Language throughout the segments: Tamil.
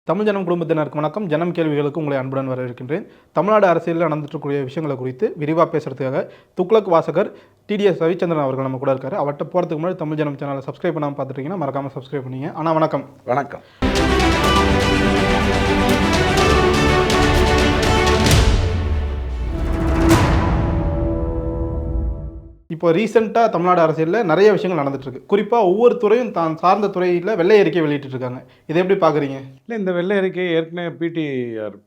தமிழ் ஜனம் குடும்பத்தினருக்கு வணக்கம். ஜனம் கேள்விகளுக்கு உங்களை அன்புடன் வரவேற்கின்றேன். தமிழ்நாடு அரசியலில் நடந்துட்டுக்கூடிய விஷயங்களை குறித்து விரிவாக பேசுறதுக்காக துக்ளக் வாசகர் டிடிஎஸ் ரவிச்சந்திரன் அவர்கள் நம்ம கூட இருக்காரு. அவர்கிட்ட போகிறதுக்கு முன்னாடி தமிழ் ஜனம் சேனலை சப்ஸ்கிரைப் பண்ணாமல் பார்த்துட்டீங்கன்னா மறக்காமல் சப்ஸ்கிரைப் பண்ணிங்க. ஆனால் வணக்கம். வணக்கம். இப்போ ரீசெண்டாக தமிழ்நாடு அரசியலில் நிறைய விஷயங்கள் நடந்துட்டுருக்கு. குறிப்பாக ஒவ்வொரு துறையும் தான் சார்ந்த துறையில் வெள்ளை அறிக்கை வெளியிட்டிருக்காங்க. இதை எப்படி பார்க்குறீங்க? இல்லை, இந்த வெள்ளை அறிக்கை ஏற்கனவே பிடிஆர்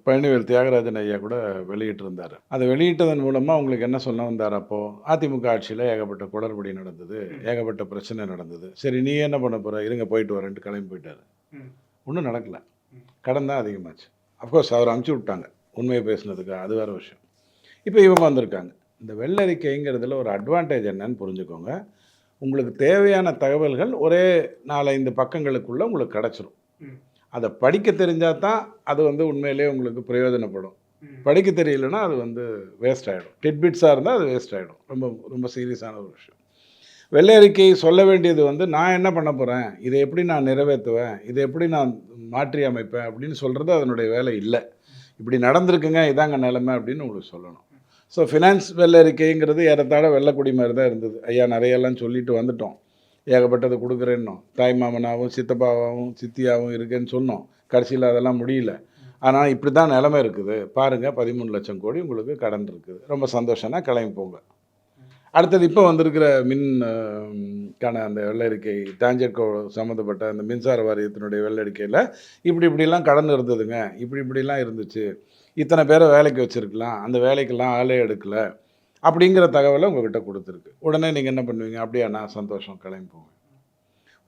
பழனிவேல் தியாகராஜன் ஐயா கூட வெளியிட்டிருந்தார். அதை வெளியிட்டதன் மூலமாக உங்களுக்கு என்ன சொல்ல வந்தார்? அப்போது அதிமுக ஆட்சியில் ஏகப்பட்ட குளறுபடி நடந்தது, ஏகப்பட்ட பிரச்சனை நடந்தது. சரி, நீ என்ன பண்ண போகிற, இருங்க போயிட்டு வரேன்ட்டு கிளம்பி போயிட்டார். ஒன்றும் நடக்கலை, கடன் தான் அதிகமாச்சு. அஃப்கோர்ஸ் அவர் அமுச்சு விட்டாங்க உண்மையை பேசுனதுக்கு, அது வேறு விஷயம். இப்போ இவங்க வந்திருக்காங்க. இந்த வெள்ளறிக்கைங்கிறதுல ஒரு அட்வான்டேஜ் என்னன்னு புரிஞ்சுக்கோங்க. உங்களுக்கு தேவையான தகவல்கள் ஒரே 4-5 பக்கங்களுக்குள்ளே உங்களுக்கு கிடச்சிரும். அதை படிக்க தெரிஞ்சால் தான் அது உண்மையிலே உங்களுக்கு பிரயோஜனப்படும். படிக்க தெரியலன்னா அது வேஸ்ட் ஆகிடும். டிட்பிட்ஸாக இருந்தால் அது வேஸ்ட் ஆகிடும். ரொம்ப ரொம்ப சீரியஸான ஒரு விஷயம். வெள்ளை அறிக்கை சொல்ல வேண்டியது நான் என்ன பண்ண போகிறேன், இதை எப்படி நான் நிறைவேற்றுவேன், இதை எப்படி நான் மாற்றி அமைப்பேன் அப்படின்னு சொல்கிறது அதனுடைய வேலை இல்லை. இப்படி நடந்திருக்குங்க, இதாங்க நிலைமை அப்படின்னு உங்களுக்கு சொல்லணும். ஸோ ஃபினான்ஸ் வெள்ளை அறிக்கைங்கிறது ஏறத்தாழ வெள்ளக்குடி மாதிரி தான் இருந்தது. ஐயா நிறையெல்லாம் சொல்லிட்டு வந்துட்டோம், ஏகப்பட்டது கொடுக்குறேன்னோம், தாய் மாமனாகவும் சித்தப்பாவும் சித்தியாகவும் இருக்குன்னு சொன்னோம். கடைசியில் அதெல்லாம் முடியல. ஆனால் இப்படி தான் நிலைமை இருக்குது பாருங்கள், 13 லட்சம் கோடி உங்களுக்கு கடன் இருக்குது. ரொம்ப சந்தோஷம்னா கிளம்பி போங்க. அடுத்தது இப்போ வந்திருக்கிற மின்கான அந்த வெள்ளறிக்கை, டான்ஜெட்கோ சம்மந்தப்பட்ட அந்த மின்சார வாரியத்தினுடைய வெள்ளறிக்கையில் இப்படிலாம் கடன் இருந்ததுங்க, இப்படிலாம் இருந்துச்சு, இத்தனை பேரை வேலைக்கு வச்சுருக்கலாம், அந்த வேலைக்கெல்லாம் ஆளே எடுக்கலை அப்படிங்கிற தகவலை உங்கள்கிட்ட கொடுத்துருக்கு. உடனே நீங்கள் என்ன பண்ணுவீங்க? அப்படியாண்ணா சந்தோஷம், கிளம்பி போங்க.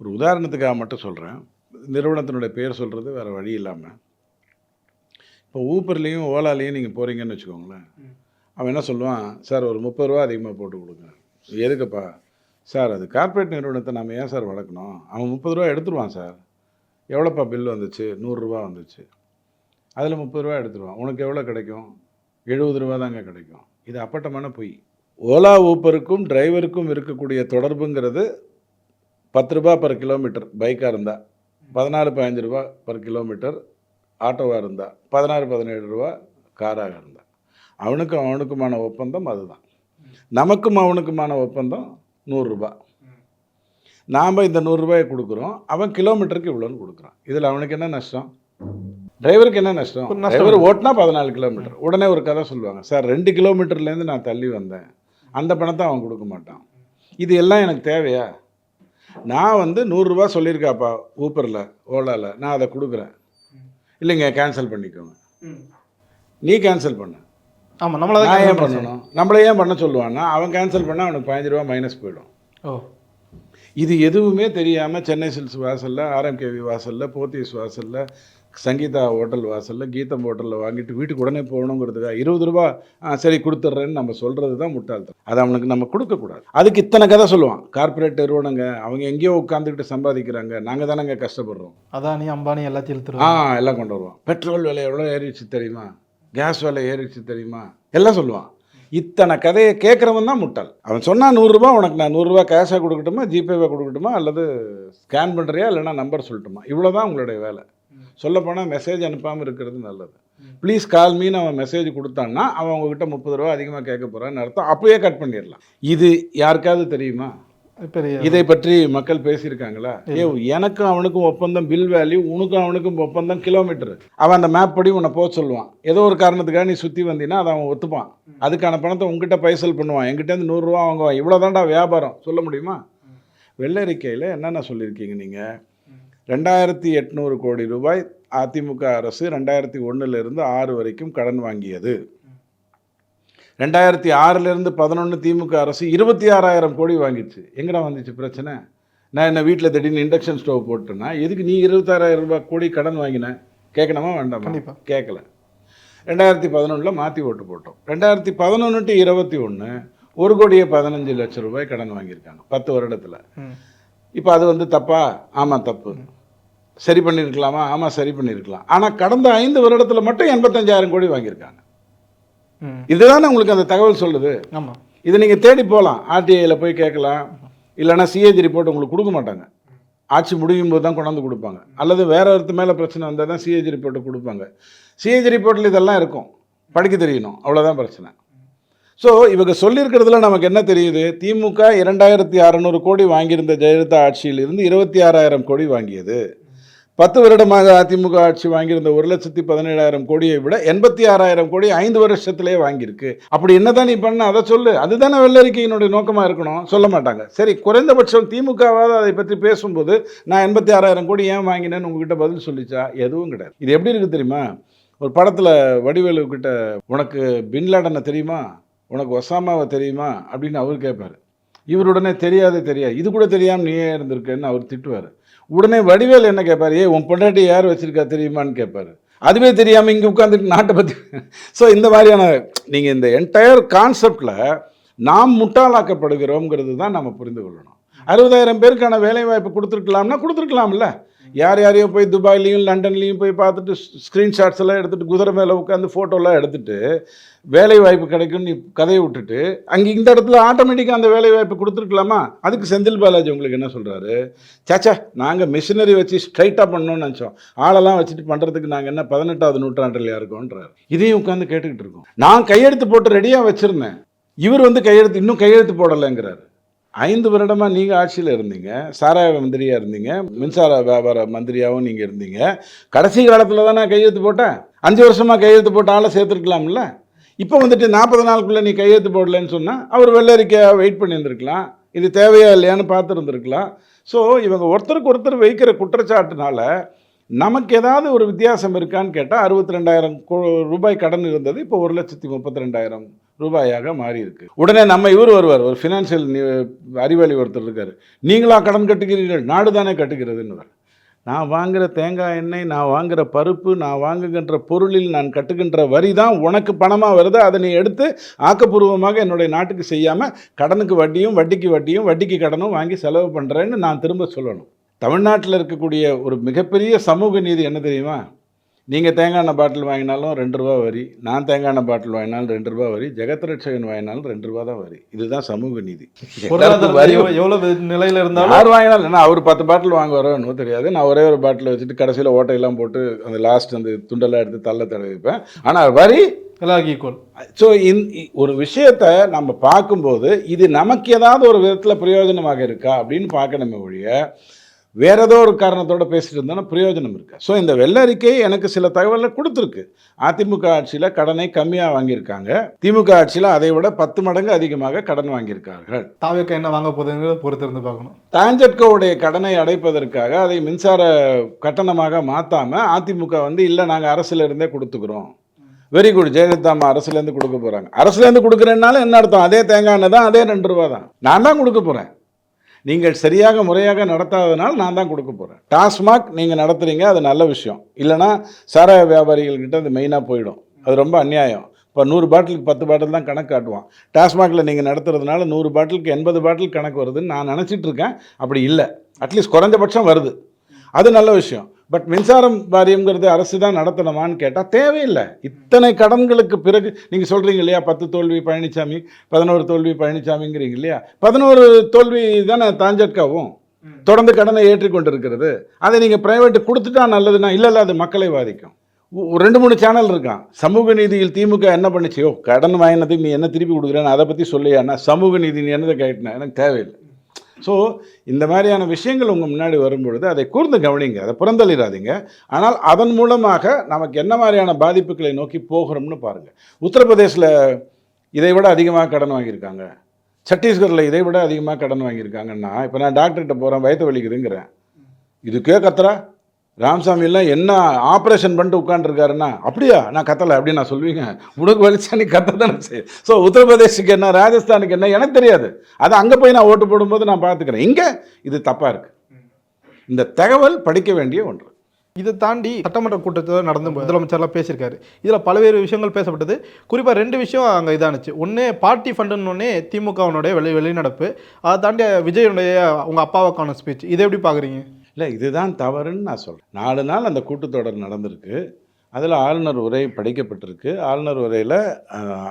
ஒரு உதாரணத்துக்காக மட்டும் சொல்கிறேன், நிறுவனத்தினுடைய பேர் சொல்கிறது வேறு வழி இல்லாமல். இப்போ ஊப்பர்லேயும் ஓலாலேயும் நீங்கள் போகிறீங்கன்னு வச்சுக்கோங்களேன். அவன் என்ன சொல்லுவான், சார் ஒரு 30 ரூபா அதிகமாக போட்டு கொடுங்க. எதுக்குப்பா சார்? அது கார்ப்பரேட் நிறுவனத்தை நம்ம ஏன் சார் வளர்க்கணும்? அவன் 30 ரூபா எடுத்துருவான் சார். எவ்வளோப்பா பில் வந்துச்சு? 100 ரூபா வந்துச்சு. அதில் 30 ரூபா எடுத்துருவான். உனக்கு எவ்வளோ கிடைக்கும்? 70 ரூபா தாங்க கிடைக்கும். இது அப்பட்டமான பொய். ஓலா ஊப்பருக்கும் டிரைவருக்கும் இருக்கக்கூடிய தொடர்புங்கிறது 10 ரூபா பர் கிலோமீட்டர் பைக்காக இருந்தால், 14-15 ரூபா பர் கிலோமீட்டர் ஆட்டோவாக இருந்தால், 16-17 ரூபா காராக இருந்தால். அவனுக்குமான ஒப்பந்தம் அதுதான். நமக்கும் அவனுக்குமான ஒப்பந்தம் 100 ரூபா. நாம் இந்த 100 ரூபாயை கொடுக்குறோம், அவன் கிலோமீட்டருக்கு இவ்வளோன்னு கொடுக்குறான். இதில் அவனுக்கு என்ன நஷ்டம்? டிரைவருக்கு என்ன நஷ்டம்? டிரைவர் ஓட்டினா 14 கிலோமீட்டர். உடனே ஒரு கதை சொல்லுவாங்க, சார் 2 கிலோமீட்டர்லேருந்து நான் தள்ளி வந்தேன், அந்த பணத்தை அவன் கொடுக்க மாட்டான். இது எல்லாம் எனக்கு தேவையா? நான் 100 ரூபா சொல்லியிருக்காப்பா ஊப்பரில் ஓலாவில், நான் அதை கொடுக்குறேன். இல்லைங்க, கேன்சல் பண்ணிக்கோங்க. நீ கேன்சல் பண்ண. ஆமாம், நம்மளை நான் ஏன் பண்ணணும்? நம்மளை ஏன் பண்ண சொல்லுவான்னா, அவன் கேன்சல் பண்ணால் அவனுக்கு 15 ரூபா மைனஸ் போயிடும். இது எதுவுமே தெரியாமல் சென்னை சில்க்ஸ் வாசலில், ஆர்எம்கேவி வாசலில், போத்தீஸ் வாசலில், சங்கீதா ஹோட்டல் வாசலில், கீதம் ஹோட்டலில் வாங்கிட்டு வீட்டுக்கு உடனே போகணுங்கிறதுக்காக 20 ரூபா சரி கொடுத்துட்றேன்னு நம்ம சொல்கிறது தான் முட்டாள்தான். அது அவனுக்கு நம்ம கொடுக்கக்கூடாது. அதுக்கு இத்தனை கதை சொல்லுவான். கார்பரேட் நிறுவனங்க அவங்க எங்கேயோ உட்காந்துக்கிட்டு சம்பாதிக்கிறாங்க, நாங்கள் தானேங்க கஷ்டப்படுறோம். அதானி அம்பானி எல்லாத்தையும் இழுத்துருவோம். எல்லாம் கொண்டு வருவான். பெட்ரோல் விலை எவ்வளோ ஏறிடுச்சு தெரியுமா, கேஸ் விலை ஏறிடுச்சு தெரியுமா, எல்லாம் சொல்லுவான். இத்தனை கதையை கேட்குறவன் தான் முட்டாள். அவன் சொன்னால் 100 ரூபா, உனக்கு நான் 100 ரூபா கேஷாக கொடுக்கட்டுமா, ஜிபேவாக கொடுக்கட்டுமா, அல்லது ஸ்கேன் பண்ணுறியா, இல்லைனா நம்பர் சொல்லட்டுமா, இவ்வளோ தான் உங்களுடைய வேலை. சொல்லப்போனால் மெசேஜ் அனுப்பாமல் இருக்கிறது நல்லது. ப்ளீஸ் கால் மீன்னு அவன் மெசேஜ் கொடுத்தான்னா அவன் உங்ககிட்ட 30 ரூபா அதிகமாக கேட்க போகிறான்னு அர்த்தம். அப்போயே கட் பண்ணிடலாம். இது யாருக்காவது தெரியுமா? இதை பற்றி மக்கள் பேசியிருக்காங்களா? எனக்கும் அவனுக்கும் ஒப்பந்தம் பில் வேல்யூ, உனக்கும் அவனுக்கும் ஒப்பந்தம் கிலோமீட்டர். அவன் அந்த மேப் படி உன்னை போக சொல்லுவான். ஏதோ ஒரு காரணத்துக்காக நீ சுற்றி வந்தீங்கன்னா அதை அவன் ஒத்துப்பான். அதுக்கான பணத்தை உங்ககிட்ட பைசல் பண்ணுவான், எங்கிட்டேருந்து 100 ரூபா வாங்குவான். இவ்வளோதான்டா வியாபாரம். சொல்ல முடியுமா? வெள்ளறிக்கையில் என்னென்ன சொல்லியிருக்கீங்க நீங்கள்? 2800 கோடி ரூபாய் அதிமுக அரசு 2001 6 வரைக்கும் கடன் வாங்கியது. 2006 11 திமுக அரசு 26,000 கோடி வாங்கிச்சு. எங்கடா வந்துச்சு பிரச்சனை? நான் என்ன வீட்டில் திடீர்னு இண்டக்ஷன் ஸ்டவ் போட்டேன்னா எதுக்கு நீ 26,000 ரூபாய் கோடி கடன் வாங்கினேன் கேட்கணுமா வேண்டாமா? கேட்கல. 2011 மாற்றி ஓட்டு போட்டோம். 2011 21 1,15,00,000 ரூபாய் கடன் வாங்கியிருக்காங்க 10 வருடத்தில். இப்போ அது தப்பா? ஆமாம் தப்பு. சரி பண்ணியிருக்கலாமா? ஆமாம் சரி பண்ணியிருக்கலாம். ஆனால் கடந்த 5 வருடத்தில் மட்டும் 85,000 கோடி வாங்கியிருக்காங்க. இதுதானே உங்களுக்கு அந்த தகவல் சொல்லுது. ஆமாம், இதை நீங்கள் தேடி போகலாம், ஆர்டிஐயில் போய் கேட்கலாம், இல்லைனா சிஏஜி ரிப்போர்ட் உங்களுக்கு கொடுக்க மாட்டாங்க. ஆட்சி முடியும் போது தான் கொண்டாந்து கொடுப்பாங்க, அல்லது வேற ஒருத்தர் மேலே பிரச்சனை வந்தால் தான் சிஏஜி ரிப்போர்ட்டை கொடுப்பாங்க. சிஏஜி ரிப்போர்ட்டில் இதெல்லாம் இருக்கும், படிக்க தெரியணும், அவ்வளோதான் பிரச்சனை. ஸோ இவங்க சொல்லியிருக்கிறதுல நமக்கு என்ன தெரியுது? திமுக 2600 கோடி வாங்கியிருந்த ஜெயலலிதா ஆட்சியிலிருந்து 26,000 கோடி வாங்கியது. 10 வருடமாக அதிமுக ஆட்சி வாங்கியிருந்த 1,17,000 கோடியை விட 86,000 கோடி 5 வருஷத்துலேயே வாங்கியிருக்கு. அப்படி என்னதான் நீ பண்ண அதை சொல்லு. அதுதானே வெள்ளரிக்கையினுடைய நோக்கமாக இருக்கணும். சொல்ல மாட்டாங்க. சரி, குறைந்தபட்சம் திமுகவாவது அதை பற்றி பேசும்போது நான் 86,000 கோடி ஏன் வாங்கினேன்னு உங்ககிட்ட பதில் சொல்லிச்சா? எதுவும் கிடையாது. இது எப்படி இருக்குது தெரியுமா? ஒரு படத்தில் வடிவேலு கிட்ட உனக்கு பின்லாடனை தெரியுமா, உனக்கு ஒசாமாவை தெரியுமா அப்படின்னு அவர் கேட்பார். இவருடனே தெரியாது இது கூட தெரியாமல் நீயே இருந்திருக்கேன்னு அவர் திட்டுவார். உடனே வடிவேல் என்ன கேட்பார்? உன் பொண்டாட்டி யார் வச்சிருக்கா தெரியுமான்னு கேட்பார். அதுவே தெரியாமல் இங்கே உட்காந்துட்டு நாட்டை பற்றி. ஸோ இந்த மாதிரியான நீங்கள் இந்த என்டையர் கான்செப்டில் நாம் முட்டாளாக்கப்படுகிறோங்கிறது தான் நம்ம புரிந்து கொள்ளணும். 60,000 பேருக்கான வேலைவாய்ப்பு கொடுத்துருக்கலாம்ல. யார் யாரையோ போய் துபாய்லையும் லண்டன்லேயும் போய் பார்த்துட்டு ஸ்க்ரீன்ஷாட்ஸ் எல்லாம் எடுத்துகிட்டு குதிரை மேலே உட்காந்து ஃபோட்டோலாம் எடுத்துகிட்டு வேலை வாய்ப்பு கிடைக்கும்னு நீ கதையை விட்டுட்டு அங்கே இந்த இடத்துல ஆட்டோமேட்டிக்காக அந்த வேலை வாய்ப்பு கொடுத்துருக்கலாமா? அதுக்கு செந்தில் பாலாஜி உங்களுக்கு என்ன சொல்கிறாரு? சாச்சா, நாங்கள் மிஷினரி வச்சு ஸ்ட்ரைட்டாக பண்ணணும்னு நினச்சோம், ஆளெல்லாம் வச்சுட்டு பண்ணுறதுக்கு நாங்கள் என்ன 18ஆவது நூற்றாண்டுலையா இருக்கோன்றார். இதையும் உட்காந்து கேட்டுக்கிட்டு இருக்கோம். நான் கையெழுத்து போட்டு ரெடியாக வச்சுருந்தேன், இவர் வந்து இன்னும் கையெழுத்து போடலைங்கிறார். 5 வருடமாக நீங்கள் ஆட்சியில் இருந்தீங்க, சாராய மந்திரியாக இருந்தீங்க, மின்சார வியாபார மந்திரியாகவும் நீங்கள் இருந்தீங்க. கடைசி காலத்தில் தான் நான் கையெழுத்து போட்டேன். 5 வருஷமாக கையெழுத்து போட்ட ஆளை சேர்த்துருக்கலாம்ல. இப்போ வந்துட்டு 40 நாளுக்குள்ளே நீ கையெழுத்து போடலன்னு சொன்னால் அவர் வெள்ளரிக்கையாக வெயிட் பண்ணியிருந்துருக்கலாம். இது தேவையா இல்லையான்னு பார்த்துருந்துருக்கலாம். ஸோ இவங்க ஒருத்தருக்கு ஒருத்தர் வைக்கிற குற்றச்சாட்டுனால நமக்கு ஏதாவது ஒரு வித்தியாசம் இருக்கான்னு கேட்டால் 62,000 ரூபாய் கடன் இருந்தது, இப்போ 1,32,000 ரூபாயாக மாறி இருக்கு. உடனே நம்ம இவர் வருவார், ஒரு ஃபினான்ஷியல் அறிவாளி ஒருத்தர் இருக்கார். நீங்களா கடன் கட்டுகிறீர்கள், நாடு தானே கட்டுகிறதுன்னு. நான் வாங்குகிற தேங்காய் எண்ணெய், நான் வாங்குகிற பருப்பு, நான் வாங்குகின்ற பொருளில் நான் கட்டுகின்ற வரி தான் உனக்கு பணமாக வருது. அதை நீ எடுத்து ஆக்கப்பூர்வமாக என்னுடைய நாட்டுக்கு செய்யாமல் கடனுக்கு வட்டியும் வட்டிக்கு வட்டியும் வட்டிக்கு கடனும் வாங்கி செலவு பண்ணுறேன்னு நான் திரும்ப சொல்லணும். தமிழ்நாட்டில் இருக்கக்கூடிய ஒரு மிகப்பெரிய சமூக நீதி என்ன தெரியுமா? நீங்கள் தேங்காய் எண்ணெய் பாட்டில் வாங்கினாலும் 2 ரூபா வரி, நான் தேங்காய் எண்ணெய் பாட்டில் வாங்கினாலும் 2 ரூபா வரி, ஜெகத்ரட்சகன் வாங்கினாலும் 2 ரூபா தான் வரி. இதுதான் சமூக நீதி. வரி எவ்வளோ நிலையில் இருந்தாலும் யார் வாங்கினாலும் என்ன, அவர் 10 பாட்டில் வாங்க வரன்னு தெரியாது, நான் ஒரே ஒரு பாட்டில் வச்சுட்டு கடைசியில் ஓட்டையெல்லாம் போட்டு அந்த லாஸ்ட் அந்த துண்டெல்லாம் எடுத்து தடவி வைப்பேன். ஆனால் வரி எல்லாருக்கும் ஈக்குவல். ஸோ ஒரு விஷயத்தை நம்ம பார்க்கும்போது இது நமக்கு ஏதாவது ஒரு விதத்தில் பிரயோஜனமாக இருக்கா அப்படின்னு பார்க்கணுமே ஒழிய வேற ஏதோ ஒரு காரணத்தோடு பேசிட்டு இருந்தோன்னா பிரயோஜனம் இருக்கு. ஸோ இந்த வெள்ளரிக்கை எனக்கு சில தகவலை கொடுத்துருக்கு. அதிமுக ஆட்சியில் கடனை கம்மியாக வாங்கியிருக்காங்க, திமுக ஆட்சியில் அதை விட 10 மடங்கு அதிகமாக கடன் வாங்கியிருக்கார்கள். தாவேக்கா என்ன வாங்க போகுதுங்கிறத பொறுத்து இருந்து பார்க்கணும். டான்ஜெட்கோவுடைய கடனை அடைப்பதற்காக அதை மின்சார கட்டணமாக மாற்றாமல் அதிமுக வந்து இல்லை நாங்கள் அரசுல இருந்தே கொடுத்துக்கிறோம். வெரி குட், ஜெயலலிதா அம்மா அரசுலேருந்து கொடுக்க போகிறாங்க. அரசுலேருந்து கொடுக்குறேன்னாலும் என்ன அர்த்தம்? அதே தேங்காய் எண்ணெய் தான், அதே 2 ரூபா தான், நான் தான் கொடுக்க போகிறேன். நீங்கள் சரியாக முறையாக நடத்தாதனால் நான் தான் கொடுக்க போகிறேன். டாஸ்மாக் நீங்கள் நடத்துகிறீங்க, அது நல்ல விஷயம். இல்லைனா சாராய வியாபாரிகள்கிட்ட அது மெயினாக போயிடும், அது ரொம்ப அநியாயம். இப்போ 100 பாட்டிலுக்கு 10 பாட்டில் தான் கணக்கு காட்டுவான். டாஸ்மாகில் நீங்கள் நடத்துறதுனால 100 பாட்டிலுக்கு 80 பாட்டில் கணக்கு வருதுன்னு நான் நினச்சிட்டு இருக்கேன். அப்படி இல்லை, அட்லீஸ்ட் குறைஞ்சபட்சம் வருது, அது நல்ல விஷயம். பட் மின்சாரம் வாரியம்ங்கிறது அரசு தான் நடத்தணுமான்னு கேட்டால் தேவையில்லை. இத்தனை கடன்களுக்கு பிறகு நீங்கள் சொல்கிறீங்க இல்லையா, 10 தோல்வி பழனிசாமி, 11 தோல்வி பழனிசாமிங்கிறீங்க இல்லையா, 11 தோல்வி தானே தாஞ்சட்காவும் தொடர்ந்து கடனை ஏற்றிக்கொண்டிருக்கிறது. அதை நீங்கள் பிரைவேட்டு கொடுத்துட்டா நல்லதுன்னா இல்லை, அது மக்களை பாதிக்கும். 2-3 சேனல் இருக்கான். சமூக நீதியில் திமுக என்ன பண்ணிச்சியோ, கடன் வாங்கினதுக்கு நீ என்ன திருப்பி கொடுக்குறேன்னு அதை பற்றி சொல்லியானா, சமூக நீதி நீ என்னதை கேட்டினா எனக்கு தேவையில்லை. ஸோ இந்த மாதிரியான விஷயங்கள் உங்கள் முன்னாடி வரும்பொழுது அதை கூர்ந்து கவனிங்க, அதை புறந்தள்ளிடாதீங்க. ஆனால் அதன் மூலமாக நமக்கு என்ன மாதிரியான பாதிப்புகளை நோக்கி போகிறோம்னு பாருங்கள். உத்தரப்பிரதேசில் இதை விட அதிகமாக கடன் வாங்கியிருக்காங்க, சத்தீஸ்கரில் இதை விட அதிகமாக கடன் வாங்கியிருக்காங்கன்னா, இப்போ நான் டாக்டர்கிட்ட போகிறேன், வயிற்று வலிக்குதுங்கிறேன், இதுக்கே கத்துறா ராமசாமியெல்லாம் என்ன ஆப்ரேஷன் பண்ணிட்டு உட்காந்துருக்காருன்னா, அப்படியா நான் கத்தலை அப்படின்னு நான் சொல்லுவீங்க. உனக்கு வலிச்சா நீ கத்த தானே செய்யும். ஸோ உத்தரப்பிரதேசுக்கு என்ன, ராஜஸ்தானுக்கு என்ன எனக்கு தெரியாது, அதை அங்கே போய் நான் ஓட்டு போடும்போது நான் பார்த்துக்கிறேன். இங்கே இது தப்பாக இருக்குது. இந்த தகவல் படிக்க வேண்டிய ஒன்று. இதை தாண்டி சட்டமன்ற கூட்டத்தில் நடந்து முதலமைச்சர்லாம் பேசியிருக்காரு. இதில் பல்வேறு விஷயங்கள் பேசப்பட்டது. குறிப்பாக 2 விஷயம் அங்கே இதானுச்சு. ஒன்று பார்ட்டி ஃபண்டுன்னு திமுகவினுடைய வெளிநடப்பு, அதை தாண்டி விஜயனுடைய உங்கள் அப்பாவுக்கான ஸ்பீச். இதை எப்படி பார்க்குறீங்க? இல்லை, இதுதான் தவறுன்னு நான் சொல்கிறேன். 4 நாள் அந்த கூட்டத்தொடர் நடந்திருக்கு. அதில் ஆளுநர் உரை படிக்கப்பட்டிருக்கு. ஆளுநர் உரையில்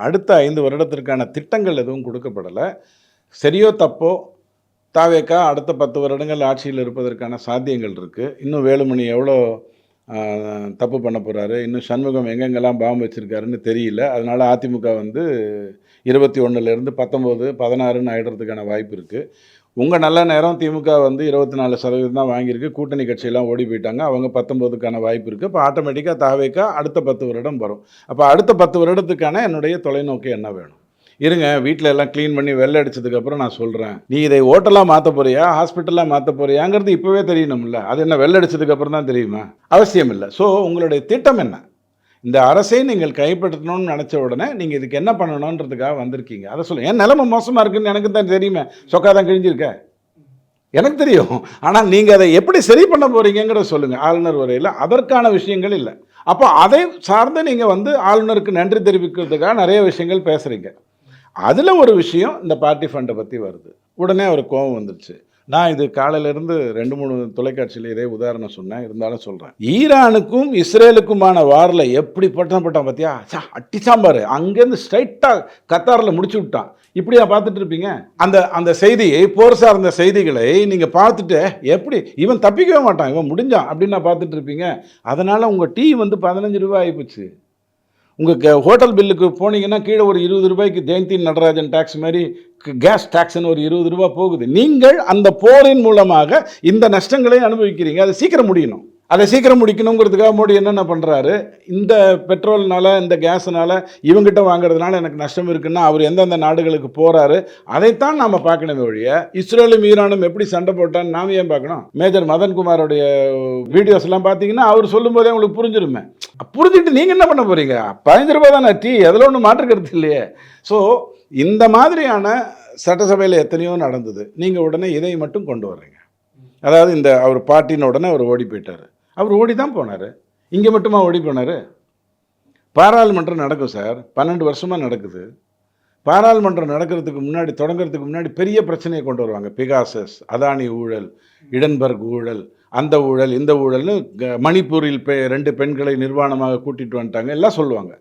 அடுத்த 5 வருடத்திற்கான திட்டங்கள் எதுவும் கொடுக்கப்படலை. சரியோ தப்போ தாவேக்கா அடுத்த 10 வருடங்கள் ஆட்சியில் இருப்பதற்கான சாத்தியங்கள் இருக்குது. இன்னும் வேலுமணி எவ்வளோ தப்பு பண்ண போகிறாரு, இன்னும் சண்முகம் எங்கெங்கெல்லாம் பாம்பு வச்சுருக்காருன்னு தெரியல. அதனால் அதிமுக வந்து 21லேருந்து 19, 16ன்னு ஆயிடுறதுக்கான வாய்ப்பு இருக்குது. உங்கள் நல்ல நேரம் திமுக வந்து 24% தான் வாங்கியிருக்கு. கூட்டணி கட்சியெல்லாம் ஓடி போயிட்டாங்க. அவங்க 19க்கான வாய்ப்பு இருக்குது. இப்போ ஆட்டோமேட்டிக்காக தாவேக்கா அடுத்த 10 வருடம் வரும். அப்போ அடுத்த 10 வருடத்துக்கான என்னுடைய தொலைநோக்கு என்ன வேணும்? இருங்க, வீட்டில் எல்லாம் க்ளீன் பண்ணி வெள்ளை அடிச்சதுக்கப்புறம் நான் சொல்கிறேன். நீ இதை ஓட்டலாக மாற்ற போறியா, ஹாஸ்பிட்டலாக மாற்ற போறியாங்கிறது இப்போவே தெரியணும்ல. அது என்ன வெள்ளை அடிச்சதுக்கப்புறம் தான் தெரியுமா? அவசியம் இல்லை. ஸோ உங்களுடைய திட்டம் என்ன? இந்த அரசை நீங்கள் கைப்பற்றணும்னு நினச்ச உடனே நீங்கள் இதுக்கு என்ன பண்ணணுன்றதுக்காக வந்திருக்கீங்க. அதை சொல்லுங்கள். என் நிலைமை மோசமாக இருக்குன்னு எனக்கு தான் தெரியுமே. சொக்காதான் கிழிஞ்சிருக்க எனக்கு தெரியும். ஆனால் நீங்கள் அதை எப்படி சரி பண்ண போகிறீங்கிறத சொல்லுங்கள். ஆளுநர் வரையில் அதற்கான விஷயங்கள் இல்லை. அப்போ அதை சார்ந்து நீங்கள் வந்து ஆளுநருக்கு நன்றி தெரிவிக்கிறதுக்காக நிறைய விஷயங்கள் பேசுகிறீங்க. அதில் ஒரு விஷயம் இந்த பார்ட்டி ஃபண்டை பற்றி வருது. உடனே ஒரு கோபம் வந்துருச்சு. நான் இது காலையிலேருந்து 2-3 தொலைக்காட்சியில் இதே உதாரணம் சொன்னேன், இருந்தாலும் சொல்கிறேன். ஈரானுக்கும் இஸ்ரேலுக்குமான வாரில் எப்படி பட்டான் பார்த்தியா, அட்டி சாம்பார் அங்கேருந்து ஸ்ட்ரைட்டாக கத்தாரில் முடிச்சு விட்டான். இப்படியா பார்த்துட்டு இருப்பீங்க? அந்த செய்தியை, போர் சார்ந்த செய்திகளை நீங்கள் பார்த்துட்டு எப்படி இவன் தப்பிக்கவே மாட்டான், இவன் முடிஞ்சான் அப்படின்னு நான் பார்த்துட்டு இருப்பீங்க. அதனால் உங்கள் டீ வந்து 15 ரூபாய் ஆகிப்போச்சு. உங்கள் ஹோட்டல் பில்லுக்கு போனீங்கன்னா கீழே ஒரு 20 ரூபாய்க்கு ஜெயந்தி நடராஜன் டேக்ஸ் மாதிரி கேஸ் டேக்ஸ்ன்னு ஒரு 20 ரூபா போகுது. நீங்கள் அந்த போரின் மூலமாக இந்த நஷ்டங்களை அனுபவிக்கிறீங்க. அது சீக்கிரம் முடியணும். அதை சீக்கிரம் முடிக்கணுங்கிறதுக்காக மோடி என்னென்ன பண்ணுறாரு, இந்த பெட்ரோல்னால இந்த கேஸுனால இவங்ககிட்ட வாங்குறதுனால எனக்கு நஷ்டம் இருக்குன்னா அவர் எந்தெந்த நாடுகளுக்கு போகிறாரு அதைத்தான் நாம் பார்க்கணுமே ஒழிய இஸ்ரேலும் ஈரானும் எப்படி சண்டை போட்டான்னு நாம் ஏன் பார்க்கணும்? மேஜர் மதன்குமாரோடைய வீடியோஸ் எல்லாம் பார்த்தீங்கன்னா அவர் சொல்லும் போதே உங்களுக்கு புரிஞ்சிருமே. புரிஞ்சுட்டு நீங்கள் என்ன பண்ண போகிறீங்க? 15 ரூபா தானே டீ, அதில் ஒன்றும் மாற்றுக்கிறது இல்லையே. ஸோ இந்த மாதிரியான சட்டசபையில் எத்தனையோ நடந்தது. நீங்கள் உடனே இதை மட்டும் கொண்டு வர்றீங்க. அதாவது இந்த அவர் பார்ட்டின்னு உடனே அவர் ஓடி போயிட்டார். அவர் ஓடி தான் போனார். இங்கே மட்டுமா ஓடி போனார்? பாராளுமன்றம் நடக்கும் சார், 12 வருஷமாக நடக்குது. பாராளுமன்றம் நடக்கிறதுக்கு முன்னாடி, தொடங்கிறதுக்கு முன்னாடி பெரிய பிரச்சனையை கொண்டு வருவாங்க. பிகாசஸ், அதானி ஊழல், இடன்பர்க் ஊழல், அந்த ஊழல், இந்த ஊழல்னு மணிப்பூரில் 2 பெண்களை நிர்வாணமாக கூட்டிகிட்டு வந்துட்டாங்க எல்லாம் சொல்லுவாங்க.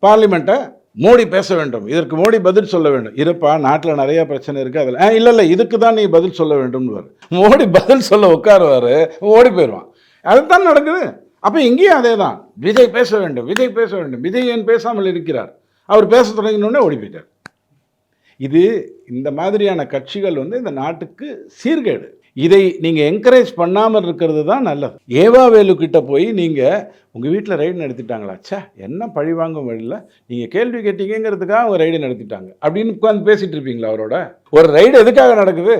பார்லிமெண்ட்டை மோடி பேச வேண்டும், இதற்கு மோடி பதில் சொல்ல வேண்டும். இருப்பா, நாட்டில் நிறைய பிரச்சனை இருக்குது, அதில் இல்லை இதுக்கு தான் நீ பதில் சொல்ல வேண்டும்னு மோடி பதில் சொல்ல உட்காருவார், ஓடி போயிடுவான். அதுதான் நடக்குது. அப்போ இங்கேயும் அதே தான். விஜய் பேச வேண்டும், விஜய் பேச வேண்டும். விஜய் ஏன் பேசாமல் இருக்கிறார்? அவர் பேச தொடங்கினோடனே ஓடி போயிட்டார். இது இந்த மாதிரியான கட்சிகள் வந்து இந்த நாட்டுக்கு சீர்கேடு. இதை நீங்கள் என்கரேஜ் பண்ணாமல் இருக்கிறது தான் நல்லது. ஏவாவேலு கிட்ட போய் நீங்கள் உங்கள் வீட்டில் ரைடு நடத்திட்டாங்களா, சே என்ன பழி வாங்கும் வழியில் நீங்கள் கேள்வி கேட்டீங்கிறதுக்காக அவங்க ரைடு நடத்திட்டாங்க அப்படின்னு உட்காந்து பேசிகிட்டு இருப்பீங்களா? அவரோட ஒரு ரைடு எதுக்காக நடக்குது?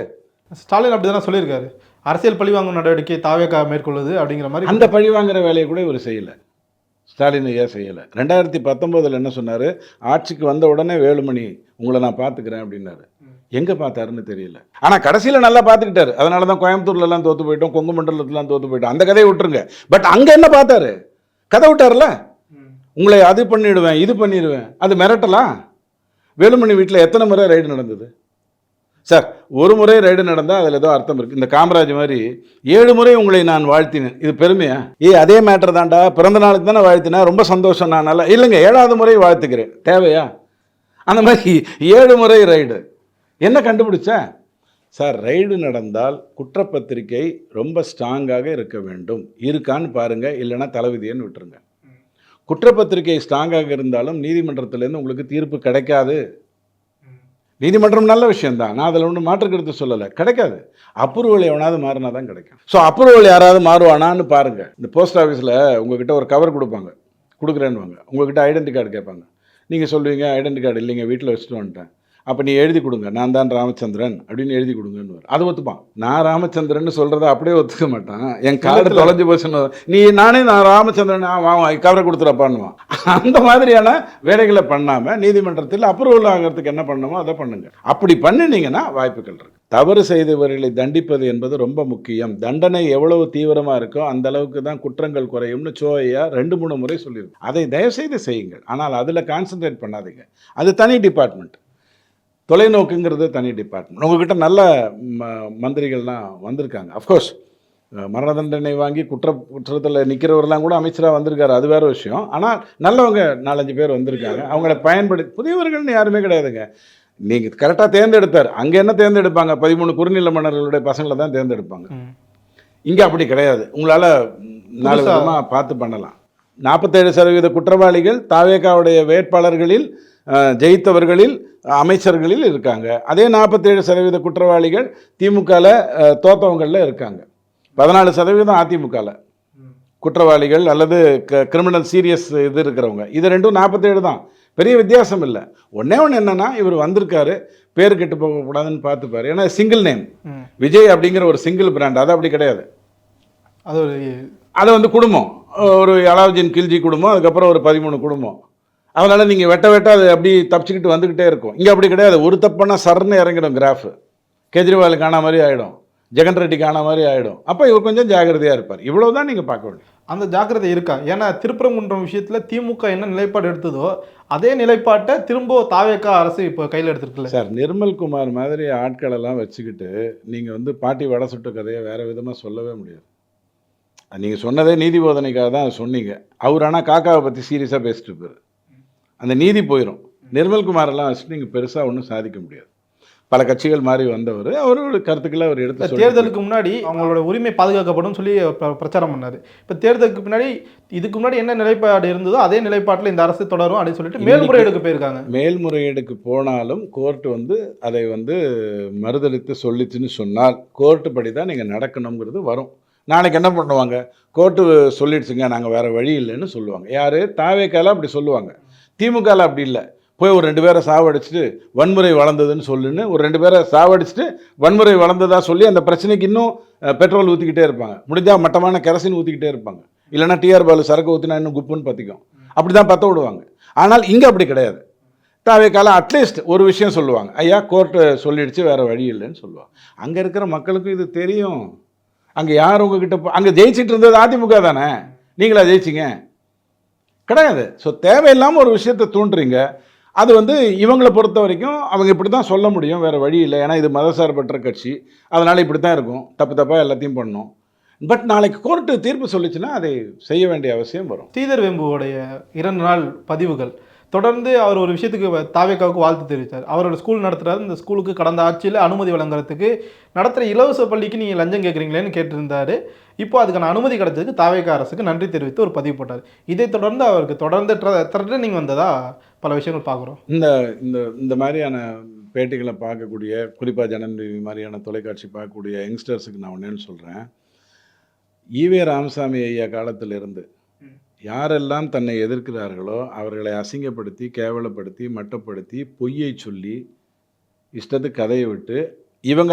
ஸ்டாலின் அப்படி தானே சொல்லியிருக்காரு, அரசியல் பழிவாங்கும் நடவடிக்கை தாவேக்கா மேற்கொள்ளுது அப்படிங்கிற மாதிரி. அந்த பழிவாங்கிற வேலையை கூட இவர் செய்யலை. ஸ்டாலின் ஏன் செய்யலை? 2019 என்ன சொன்னார்? ஆட்சிக்கு வந்த உடனே வேலுமணி உங்களை நான் பார்த்துக்கிறேன் அப்படின்னாரு. எங்கே பார்த்தாருன்னு தெரியல. ஆனால் கடைசியில் நல்லா பார்த்துக்கிட்டாரு. அதனால தான் கோயம்புத்தூர்லலாம் தோற்று போயிட்டோம், கொங்கு மண்டலத்துலாம் தோற்று போயிட்டோம். அந்த கதையை விட்டுருங்க. பட் அங்கே என்ன பார்த்தாரு? கதை விட்டார்ல, உங்களை அது பண்ணிவிடுவேன், இது பண்ணிடுவேன். அது மிரட்டலாம். வேலுமணி வீட்டில் எத்தனை முறை ரைடு நடந்தது சார்? ஒரு முறை ரைடு நடந்தால் அதில் ஏதோ அர்த்தம் இருக்குது. இந்த காமராஜ் மாதிரி 7 முறை உங்களை நான் வாழ்த்தினேன், இது பெருமையா? அதே மேட்டர் தான்டா, பிறந்த நாளுக்கு தானே வாழ்த்தினேன், ரொம்ப சந்தோஷம், நான் நல்லா இல்லைங்க 7வது முறை வாழ்த்துக்கிறேன், தேவையா? அந்த மாதிரி 7 முறை ரைடு. என்ன கண்டுபிடிச்சேன் சார்? ரைடு நடந்தால் குற்றப்பத்திரிகை ரொம்ப ஸ்ட்ராங்காக இருக்க வேண்டும். இருக்கான்னு பாருங்கள், இல்லைன்னா தலைவிதியன்னு விட்டுருங்க. குற்றப்பத்திரிகை ஸ்ட்ராங்காக இருந்தாலும் நீதிமன்றத்திலேருந்து உங்களுக்கு தீர்ப்பு கிடைக்காது. நீதிமன்றம் நல்ல விஷயம்தான், நான் அதில் ஒன்றும் மாற்றுக்கிறது சொல்லலை, கிடைக்காது. அப்ரூவல் எவனாவது மாறினா தான் கிடைக்கும். ஸோ அப்ரூவல் யாராவது மாறுவானான்னு பாருங்கள். இந்த போஸ்ட் ஆஃபீஸில் உங்ககிட்ட ஒரு கவர் கொடுப்பாங்க, கொடுக்குறேன்னுவாங்க. உங்ககிட்ட ஐடென்டி கார்டு கேட்பாங்க. நீங்கள் சொல்லுவீங்க ஐடென்டி கார்டு இல்லைங்க, வீட்டில் வச்சுட்டு வந்துட்டேன். அப்போ நீ எழுதி கொடுங்க, நான் தான் ராமச்சந்திரன் அப்படின்னு எழுதி கொடுங்கன்னு. அது ஒத்துப்பான். நான் ராமச்சந்திரன் சொல்கிறத அப்படியே ஒத்துக்க மாட்டான். என் கார்டு தொலைஞ்சு போச்சுன்னு நான் ராமச்சந்திரன் கவரை கொடுத்துறப்பான்னுவான். அந்த மாதிரியான வேலைகளை பண்ணாமல் நீதிமன்றத்தில் அப்ரூவல் ஆகிறதுக்கு என்ன பண்ணணுமோ அதை பண்ணுங்க. அப்படி பண்ணினீங்கன்னா வாய்ப்புகள் இருக்கு. தவறு செய்தவர்களை தண்டிப்பது என்பது ரொம்ப முக்கியம். தண்டனை எவ்வளவு தீவிரமாக இருக்கோ அந்த அளவுக்கு தான் குற்றங்கள் குறையும்னு சோயா 2-3 முறை சொல்லியிருக்கு. அதை தயவுசெய்து செய்யுங்கள். ஆனால் அதில் கான்சன்ட்ரேட் பண்ணாதீங்க. அது தனி டிபார்ட்மெண்ட். தொலைநோக்குங்கிறது தனி டிபார்ட்மெண்ட். உங்ககிட்ட நல்ல மந்திரிகள்லாம் வந்திருக்காங்க. அஃப்கோர்ஸ் மரண தண்டனை வாங்கி குற்றத்தில் நிற்கிறவரெல்லாம் கூட அமைச்சராக வந்திருக்காரு, அது வேறு விஷயம். ஆனால் நல்லவங்க 4-5 பேர் வந்திருக்காங்க. அவங்கள பயன்படுத்தி புதியவர்கள்னு யாருமே கிடையாதுங்க. நீங்கள் கரெக்டாக தேர்ந்தெடுத்தார். அங்கே என்ன தேர்ந்தெடுப்பாங்க? 13 குறுநில மன்னர்களுடைய பசங்களை தான் தேர்ந்தெடுப்பாங்க. இங்கே அப்படி கிடையாது. உங்களால் 4 விதமாக பார்த்து பண்ணலாம். 47% குற்றவாளிகள் தாவேகாவுடைய வேட்பாளர்களில் ஜெயித்தவர்களில் அமைச்சர்களில் இருக்காங்க. அதே 47% குற்றவாளிகள் திமுகவில் தோத்தவங்களில் இருக்காங்க. 14% அதிமுகவில் குற்றவாளிகள் அல்லது கிரிமினல் சீரியஸ் இது இருக்கிறவங்க. இது ரெண்டும் 47 தான். பெரிய வித்தியாசம் இல்லை. ஒன்று என்னென்னா, இவர் வந்திருக்காரு, பேர் கெட்டு போகக்கூடாதுன்னு பார்த்துப்பார். ஏன்னா சிங்கிள் நேம் விஜய் அப்படிங்கிற ஒரு சிங்கிள் பிராண்ட். அது அப்படி கிடையாது. அது வந்து குடும்பம், ஒரு அலாவுதீன் கில்ஜி குடும்பம், அதுக்கப்புறம் ஒரு 13 குடும்பம். அதனால் நீங்கள் வெட்ட அது அப்படி தப்பிச்சுக்கிட்டு வந்துக்கிட்டே இருக்கும். இங்கே அப்படி கிடையாது. ஒரு தப்புனா சர்ன்னு இறங்கிடும் கிராஃபு. கேஜ்ரிவால் காண மாதிரி ஆகிடும், ஜெகன் ரெட்டி காண மாதிரி ஆகிடும். அப்போ இவர் கொஞ்சம் ஜாக்கிரதையாக இருப்பார். இவ்வளவு தான் நீங்கள் பார்க்க வேண்டியது. அந்த ஜாக்கிரதை இருக்கா? ஏன்னா திருப்பரங்குன்றம் விஷயத்தில் திமுக என்ன நிலைப்பாடு எடுத்ததோ அதே நிலைப்பாட்டை திரும்ப தாவேகா அரசு இப்போ கையில் எடுத்துருக்குல்ல சார். நிர்மல்குமார் மாதிரி ஆட்களெல்லாம் வச்சுக்கிட்டு நீங்கள் வந்து பாட்டி வடை சுட்டு கதையை வேறு விதமாக சொல்லவே முடியாது. நீங்கள் சொன்னதே நீதி போதனைக்காக தான் சொன்னீங்க. அவர் ஆனால் காக்காவை பற்றி சீரியஸாக பேசிட்டு இருப்பார். அந்த நீதி போயிடும். நிர்மல்குமாரெல்லாம் வச்சுட்டு நீங்கள் பெருசாக ஒன்றும் சாதிக்க முடியாது. பல கட்சிகள் மாறி வந்தவர், அவரோட கருத்துக்களை அவர் எடுத்து தேர்தலுக்கு முன்னாடி அவங்களோட உரிமை பாதுகாக்கப்படும் சொல்லி பிரச்சாரம் பண்ணார். இப்போ தேர்தலுக்கு பின்னாடி இதுக்கு முன்னாடி என்ன நிலைப்பாடு இருந்ததோ அதே நிலைப்பாட்டில் இந்த அரசு தொடரும் அப்படின்னு சொல்லிட்டு மேல்முறையீடுக்கு போயிருக்காங்க. மேல்முறையீடுக்கு போனாலும் கோர்ட்டு வந்து அதை வந்து மறுதளித்து சொல்லிச்சுன்னு சொன்னால் கோர்ட்டு படி தான் நீங்கள் நடக்கணுங்கிறது வரும். நாளைக்கு என்ன பண்ணுவாங்க? கோர்ட்டு சொல்லிடுச்சுங்க, நாங்கள் வேறு வழி இல்லைன்னு சொல்லுவாங்க. யார்? தாவேக்கால அப்படி சொல்லுவாங்க. திமுகவில் அப்படி இல்லை. போய் ஒரு 2 பேரை சாவடிச்சுட்டு வன்முறை வளர்ந்ததுன்னு சொல்லுன்னு ஒரு 2 பேரை சாவடிச்சுட்டு வன்முறை வளர்ந்ததா சொல்லி அந்த பிரச்சனைக்கு இன்னும் பெட்ரோல் ஊற்றிக்கிட்டே இருப்பாங்க. முடிஞ்சால் மட்டமான கெரசின் ஊற்றிக்கிட்டே இருப்பாங்க. இல்லைன்னா டிஆர் பாலு சரக்கு ஊற்றினா இன்னும் குப்புன்னு பற்றிக்கும். அப்படி தான் பற்ற விடுவாங்க. ஆனால் இங்கே அப்படி கிடையாது. தாவேக்கால அட்லீஸ்ட் ஒரு விஷயம் சொல்லுவாங்க, ஐயா கோர்ட்டு சொல்லிடுச்சு, வேறு வழி இல்லைன்னு சொல்லுவாங்க. அங்கே இருக்கிற மக்களுக்கும் இது தெரியும். அங்கே யார் உங்ககிட்ட அங்கே ஜெயிச்சிட்டு இருந்தது அதிமுக தானே, நீங்களா ஜெயிச்சிங்க? கிடையாது. ஸோ தேவையில்லாமல் ஒரு விஷயத்தை தூண்டுறீங்க. அது வந்து இவங்களை பொறுத்த வரைக்கும் அவங்க இப்படி தான் சொல்ல முடியும், வேறு வழி இல்லை. ஏன்னா இது மதசார்பற்ற கட்சி, அதனால் இப்படி தான் இருக்கும், தப்பாக எல்லாத்தையும் பண்ணணும். பட் நாளைக்கு கோர்ட்டு தீர்ப்பு சொல்லிச்சுன்னா அதை செய்ய வேண்டிய அவசியம் வரும். ஸ்ரீதர் வெம்புவோடைய 2 நாள் பதிவுகள் தொடர்ந்து அவர் ஒரு விஷயத்துக்கு தாவேகாவுக்கு வாழ்த்து தெரிவித்தார். அவரோட ஸ்கூல் நடத்துகிறாரு, இந்த ஸ்கூலுக்கு கடந்த ஆட்சியில் அனுமதி வழங்குறதுக்கு நடத்துகிற இலவச பள்ளிக்கு நீங்கள் லஞ்சம் கேட்குறீங்களேன்னு கேட்டிருந்தார். இப்போ அதுக்கான அனுமதி கிடைச்சதுக்கு தாவேகா அரசுக்கு நன்றி தெரிவித்து ஒரு பதிவு போட்டார். இதை தொடர்ந்து அவருக்கு தொடர்ந்து த்ரெட்டனிங் வந்ததா பல விஷயங்கள் பார்க்குறோம். இந்த இந்த இந்த மாதிரியான பேட்டிகளை பார்க்கக்கூடிய, குறிப்பாக ஜனம் டிவி மாதிரியான தொலைக்காட்சி பார்க்கக்கூடிய யங்ஸ்டர்ஸுக்கு நான் ஒன்றேன்னு சொல்கிறேன். ஈவே ராமசாமி ஐயா காலத்திலிருந்து யாரெல்லாம் தன்னை எதிர்க்கிறார்களோ அவர்களை அசிங்கப்படுத்தி, கேவலப்படுத்தி, மட்டப்படுத்தி, பொய்யை சொல்லி, இஷ்டத்துக்கு கதையை விட்டு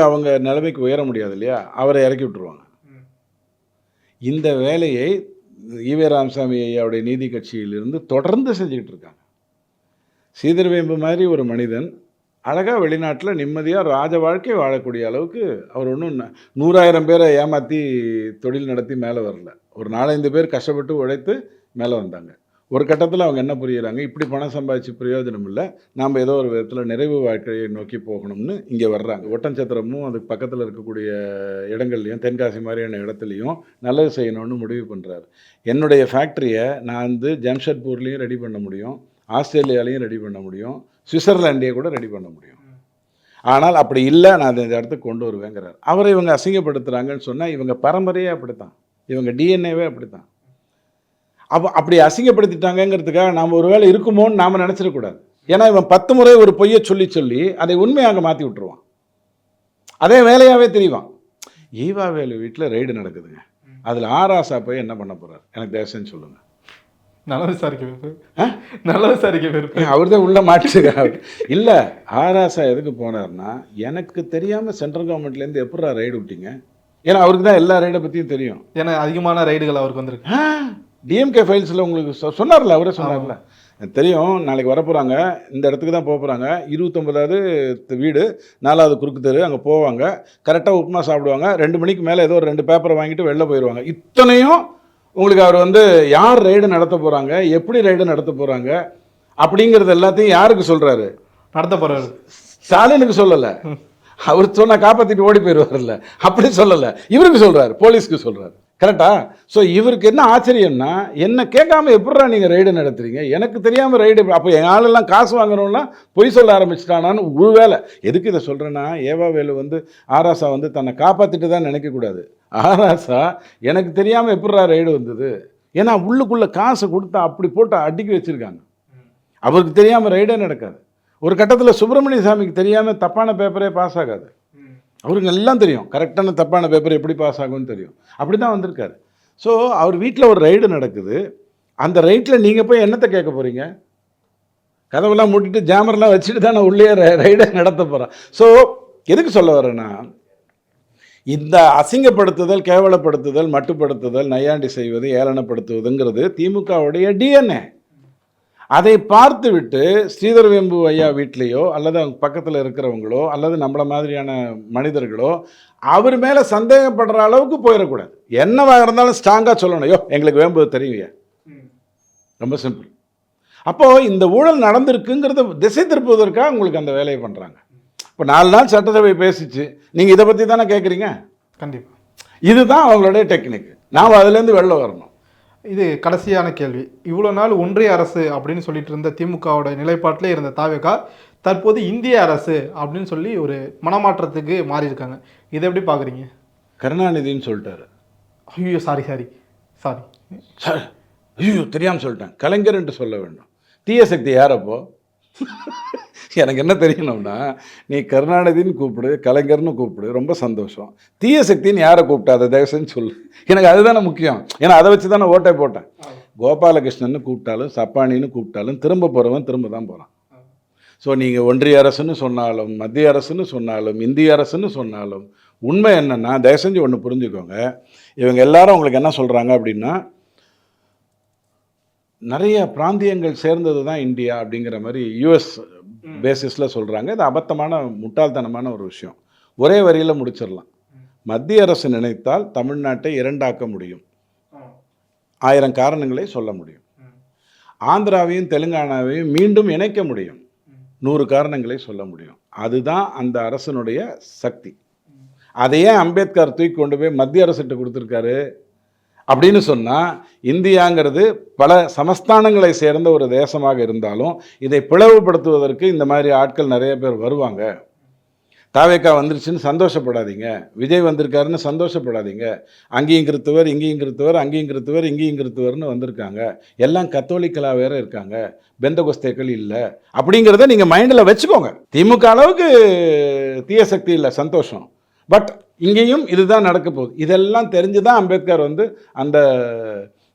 அவங்க நிலைமைக்கு உயர முடியாது இல்லையா, அவரை இறக்கி விட்டுருவாங்க. இந்த வேலையை ஈவே ராமசாமி ஐயாவுடைய நீதி கட்சியிலிருந்து தொடர்ந்து செஞ்சுக்கிட்டு இருக்காங்க. ஸ்ரீதர் வேம்பு மாதிரி ஒரு மனிதன் அழகாக வெளிநாட்டில் நிம்மதியாக ராஜ வாழ்க்கை வாழக்கூடிய அளவுக்கு அவர் ஒன்றும் 100,000 பேரை ஏமாற்றி தொழில் நடத்தி மேலே வரல. ஒரு 4-5 பேர் கஷ்டப்பட்டு உழைத்து மேலே வந்தாங்க. ஒரு கட்டத்தில் அவங்க என்ன புரியுறாங்க, இப்படி பணம் சம்பாதிச்சு பிரயோஜனம் இல்லை, நாம் ஏதோ ஒரு விதத்தில் நிறைவு வாழ்க்கையை நோக்கி போகணும்னு இங்கே வர்றாங்க. ஒட்டன்சத்திரமும் அதுக்கு பக்கத்தில் இருக்கக்கூடிய இடங்கள்லையும், தென்காசி மாதிரியான இடத்துலையும் நல்லது செய்யணும்னு முடிவு பண்ணுறாரு. என்னுடைய ஃபேக்ட்ரியை நான் வந்து ஜம்ஷெட்பூர்லேயும் ரெடி பண்ண முடியும், ஆஸ்திரேலியாலையும் ரெடி பண்ண முடியும், சுவிட்சர்லாண்டையே கூட ரெடி பண்ண முடியும். ஆனால் அப்படி இல்லை, நான் இந்த இடத்துக்கு கொண்டு வருவேங்கிறார். அவரை இவங்க அசிங்கப்படுத்துகிறாங்கன்னு சொன்னால் இவங்க பரம்பரையே அப்படித்தான், இவங்க டிஎன்ஏவே அப்படித்தான். அப்படி அசிங்கப்படுத்திட்டாங்கிறதுக்காக நாம் ஒரு வேளை இருக்குமோன்னு நாம் நினச்சிடக்கூடாது. ஏன்னா இவன் 10 முறை ஒரு பொய்யை சொல்லி அதை உண்மையாக மாற்றி விட்டுருவான். அதே வேலையாகவே தெரிவான். ஈவாவேலு வீட்டில் ரெய்டு நடக்குதுங்க, அதில் ஆராசா போய் என்ன பண்ண போகிறார் எனக்கு தேசன்னு சொல்லுங்கள். நல்ல விசாரிக்க அவர் தான் உள்ள மாட்டுக்கார். இல்லை, ஆராசா எதுக்கு போனார்னா, எனக்கு தெரியாமல் சென்ட்ரல் கவர்மெண்ட்லேருந்து எப்படா ரைடு விட்டீங்க? ஏன்னா அவருக்கு தான் எல்லா ரைடை பற்றியும் தெரியும். ஏன்னா அதிகமான ரைடுகள் அவருக்கு வந்திருக்கு. டிஎம்கே ஃபைல்ஸில் உங்களுக்கு சொன்னார்ல, அவரே சொன்னார்ல, தெரியும் நாளைக்கு வரப்போகிறாங்க, இந்த இடத்துக்கு தான் போக போகிறாங்க, 29வது வீடு 4வது குறுக்கு தெரு, அங்கே போவாங்க, கரெக்டாக உப்புமா சாப்பிடுவாங்க, 2 மணிக்கு மேலே ஏதோ ஒரு 2 பேப்பரை வாங்கிட்டு வெளில போயிடுவாங்க. இத்தனையும் உங்களுக்கு அவர் வந்து யார் ரைடு நடத்த போகிறாங்க, எப்படி ரைடு நடத்த போகிறாங்க அப்படிங்கிறது எல்லாத்தையும் யாருக்கு சொல்கிறாரு? நடத்த போகிறாரு. ஸ்டாலினுக்கு சொல்லலை, அவர் சொன்னால் காப்பாற்றிட்டு ஓடி போயிடுவார்ல, அப்படி சொல்லலை, இவருக்கு சொல்கிறார், போலீஸ்க்கு சொல்கிறார். கரெக்டா? ஸோ இவருக்கு என்ன ஆச்சரியம்னா, என்ன கேட்காம எப்படிடா நீங்கள் ரைடு நடத்துறீங்க, எனக்கு தெரியாமல் ரைடு, அப்போ என் ஆளெல்லாம் காசு வாங்குறவங்களாம் பொய் சொல்ல ஆரம்பிச்சிட்டானான்னு ஒரு வேலை. எதுக்கு இதை சொல்கிறேன்னா, ஏவாவேலு வந்து ஆராசா வந்து தன்னை காப்பாற்றிட்டு தான் நினைக்கக்கூடாது. ஆராசா எனக்கு தெரியாமல் எப்படிடா ரைடு வந்தது, ஏன்னா உள்ளுக்குள்ளே காசு கொடுத்தா அப்படி போட்டு அடுக்கி வச்சுருக்காங்க. அவருக்கு தெரியாமல் ரைடே நடக்காது. ஒரு கட்டத்தில் சுப்பிரமணிய சாமிக்கு தெரியாமல் தப்பான பேப்பரே பாஸ் ஆகாது. அவருக்கு எல்லாம் தெரியும், கரெக்டான தப்பான பேப்பர் எப்படி பாஸ் ஆகும்னு தெரியும். அப்படி தான் வந்திருக்காரு. ஸோ அவர் வீட்டில் ஒரு ரைடு நடக்குது. அந்த ரைட்டில் நீங்கள் போய் என்னத்தை கேட்க போகிறீங்க? கதவெல்லாம் மூட்டிட்டு ஜாமர்லாம் வச்சுட்டு தான் நான் உள்ளே ரைடை நடத்த போகிறேன். ஸோ எதுக்கு சொல்ல வரேன்னா, இந்த அசிங்கப்படுத்துதல், கேவலப்படுத்துதல், மட்டுப்படுத்துதல், நையாண்டி செய்வது, ஏளனப்படுத்துவதுங்கிறது திமுகவுடைய டிஎன்ஏ. அதை பார்த்து விட்டு ஸ்ரீதர் வேம்பு ஐயா வீட்லேயோ அல்லது அவங்க பக்கத்தில் இருக்கிறவங்களோ அல்லது நம்மள மாதிரியான மனிதர்களோ அவர் மேலே சந்தேகப்படுற அளவுக்கு போயிடக்கூடாது. என்னவாக இருந்தாலும் ஸ்ட்ராங்காக சொல்லணும், ஐயோ எங்களுக்கு வேம்பு தெரியுங்க, ரொம்ப சிம்பிள். அப்போது இந்த ஊழல் நடந்திருக்குங்கிறத திசை திருப்புவதற்காக உங்களுக்கு அந்த வேலையை பண்ணுறாங்க. இப்போ 4 நாள் சட்டசபை பேசிச்சு, நீங்கள் இதை பற்றி தானே கேட்குறீங்க. கண்டிப்பாக இதுதான் அவங்களுடைய டெக்னிக். நாம் அதுலேருந்து வெளில வரணும். இது கடைசியான கேள்வி. இவ்வளோ நாள் ஒன்றிய அரசு அப்படின்னு சொல்லிட்டு இருந்த திமுகவோட நிலைப்பாட்டிலே இருந்த தாவேகா தற்போது இந்திய அரசு அப்படின்னு சொல்லி ஒரு மனமாற்றத்துக்கு மாறி இருக்காங்க. இதை எப்படி பார்க்குறீங்க? கருணாநிதின்னு சொல்லிட்டாரு. ஐயோ சாரி ஐயோ தெரியாமல் சொல்லிட்டேன். கலைஞர் என்று சொல்ல வேண்டும். தீய சக்தி யார் அப்போ? எனக்கு என்ன தெரியணும்னா, நீ கருணாநிதின்னு கூப்பிடு, கலைஞர்னு கூப்பிடு, ரொம்ப சந்தோஷம். தீய சக்தின்னு யாரை கூப்பிட்டா அதை தயவுசெய்து சொல்லு. எனக்கு அதுதானே முக்கியம். ஏன்னா அதை வச்சு தானே ஓட்டை போட்டேன். கோபாலகிருஷ்ணன்னு கூப்பிட்டாலும் சப்பானின்னு கூப்பிட்டாலும் திரும்ப போகிறவன் திரும்ப தான் போகிறான். ஸோ நீங்கள் ஒன்றிய அரசுன்னு சொன்னாலும் மத்திய அரசுன்னு சொன்னாலும் இந்திய அரசுன்னு சொன்னாலும் உண்மை என்னென்னா, தயவு செஞ்சு ஒன்று புரிஞ்சுக்கோங்க. இவங்க எல்லாரும் உங்களுக்கு என்ன சொல்கிறாங்க அப்படின்னா, நிறைய பிராந்தியங்கள் சேர்ந்தது தான் இந்தியா அப்படிங்கிற மாதிரி யூஎஸ் பேசிஸில் சொல்கிறாங்க. இது அபத்தமான முட்டாள்தனமான ஒரு விஷயம். ஒரே வரியில் முடிச்சிடலாம். மத்திய அரசு நினைத்தால் தமிழ்நாட்டை 2 ஆக்க முடியும். 1000 காரணங்களை சொல்ல முடியும். ஆந்திராவையும் தெலுங்கானாவையும் மீண்டும் இணைக்க முடியும். 100 காரணங்களை சொல்ல முடியும். அதுதான் அந்த அரசனுடைய சக்தி. அதையே அம்பேத்கர் தூக்கி கொண்டு போய் மத்திய அரசுகிட்ட கொடுத்துருக்காரு அப்படின்னு சொன்னால், இந்தியாங்கிறது பல சமஸ்தானங்களை சேர்ந்த ஒரு தேசமாக இருந்தாலும் இதை பிளவுபடுத்துவதற்கு இந்த மாதிரி ஆட்கள் நிறைய பேர் வருவாங்க. தாவேக்கா வந்துருச்சுன்னு சந்தோஷப்படாதீங்க, விஜய் வந்திருக்காருன்னு சந்தோஷப்படாதீங்க. அங்கேயும் கிறித்துவர், இங்கேயும் கிறித்துவர், அங்கேயும் கிறித்துவர், இங்கேயும் கிறித்துவர்னு வந்திருக்காங்க. எல்லாம் கத்தோலிக்கலாக வேற இருக்காங்க, பெந்தகோஸ்தேக்கள் இல்லை அப்படிங்கிறத நீங்கள் மைண்டில் வச்சுக்கோங்க. திமுக அளவுக்கு தீய சக்தி இல்லை, சந்தோஷம். பட் இங்கேயும் இதுதான் நடக்க போகுது. இதெல்லாம் தெரிஞ்சு தான் அம்பேத்கர் வந்து அந்த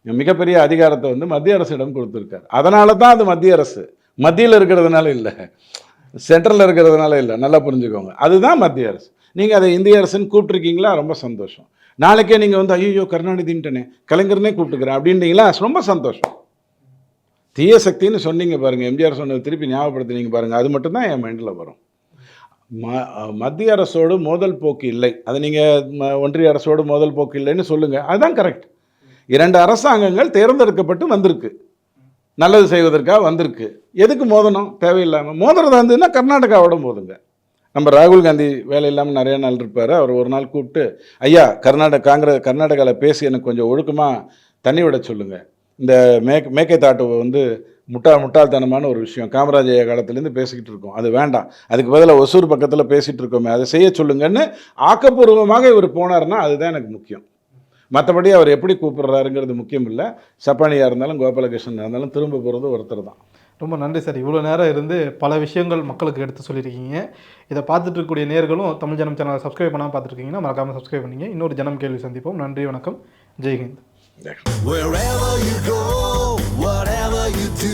மிகப்பெரிய அதிகாரத்தை வந்து மத்திய அரசிடம் கொடுத்துருக்காரு. அதனால தான் அது மத்திய அரசு. மத்தியில் இருக்கிறதுனால இல்லை, சென்ட்ரலில் இருக்கிறதுனால இல்லை. நல்லா புரிஞ்சுக்கோங்க, அதுதான் மத்திய அரசு. நீங்கள் அதை இந்திய அரசுன்னு கூப்பிட்ருக்கீங்களா, ரொம்ப சந்தோஷம். நாளைக்கே நீங்கள் வந்து ஐயோ கருணாநிதின்ட்டனே கலைஞர்னே கூப்பிட்டுக்கிறேன் அப்படின்றீங்களா, ரொம்ப சந்தோஷம். தீய சக்தின்னு சொன்னீங்க பாருங்கள், எம்ஜிஆர் சொன்னது திருப்பி ஞாபகப்படுத்தினீங்க பாருங்கள், அது மட்டும்தான் என் மைண்டில் வரும். மத்திய அரசோடு மோதல் போக்கு இல்லை, அது நீங்கள் ஒன்றிய அரசோடு மோதல் போக்கு இல்லைன்னு சொல்லுங்கள், அதுதான் கரெக்ட். 2 அரசாங்கங்கள் தேர்ந்தெடுக்கப்பட்டு வந்திருக்கு, நல்லது செய்வதற்காக வந்திருக்கு. எதுக்கு மோதணும்? தேவையில்லாமல். மோதுறதா இருந்ததுன்னா கர்நாடகாவோட மோதுங்க. நம்ம ராகுல் காந்தி வேலை இல்லாமல் நிறைய நாள் இருப்பார். அவர் ஒரு நாள் கூப்பிட்டு, ஐயா கர்நாடகாவில் பேசி எனக்கு கொஞ்சம் ஒழுக்கமாக தண்ணி விட சொல்லுங்கள், இந்த மேக்கை தாட்டு வந்து முட்டாள்தனமான ஒரு விஷயம், காமராஜ் ஐயா காலத்துலேருந்து பேசிக்கிட்டு இருக்கோம், அது வேண்டாம், அதுக்கு பதிலாக ஒசூர் பக்கத்தில் பேசிகிட்டு இருக்கோமே அதை செய்ய சொல்லுங்கன்னு ஆக்கப்பூர்வமாக இவர் போனார்னா அதுதான் எனக்கு முக்கியம். மற்றபடி அவர் எப்படி கூப்பிட்றாருங்கிறது முக்கியம் இல்லை. சப்பானியாக இருந்தாலும் கோபாலகிருஷ்ணன் இருந்தாலும் திரும்ப போகிறது ஒருத்தர் தான். ரொம்ப நன்றி சார். இவ்வளோ நேரம் இருந்து பல விஷயங்கள் மக்களுக்கு எடுத்து சொல்லியிருக்கீங்க. இதை பார்த்துட்டு இருக்கக்கூடிய நேர்களும் தமிழ் ஜனம் சேனலை சப்ஸ்கிரைப் பண்ணாமல் பார்த்துருக்கீங்கன்னா மறக்காமல் சப்ஸ்கிரைப் பண்ணிங்க. இன்னொரு ஜனம் கேள்வி சந்திப்போம். நன்றி, வணக்கம், ஜெய்ஹிந்த். Wherever you go, whatever you do,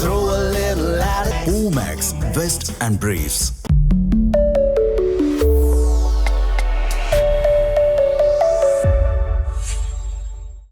throw a little at it. Omax, Vest and Briefs.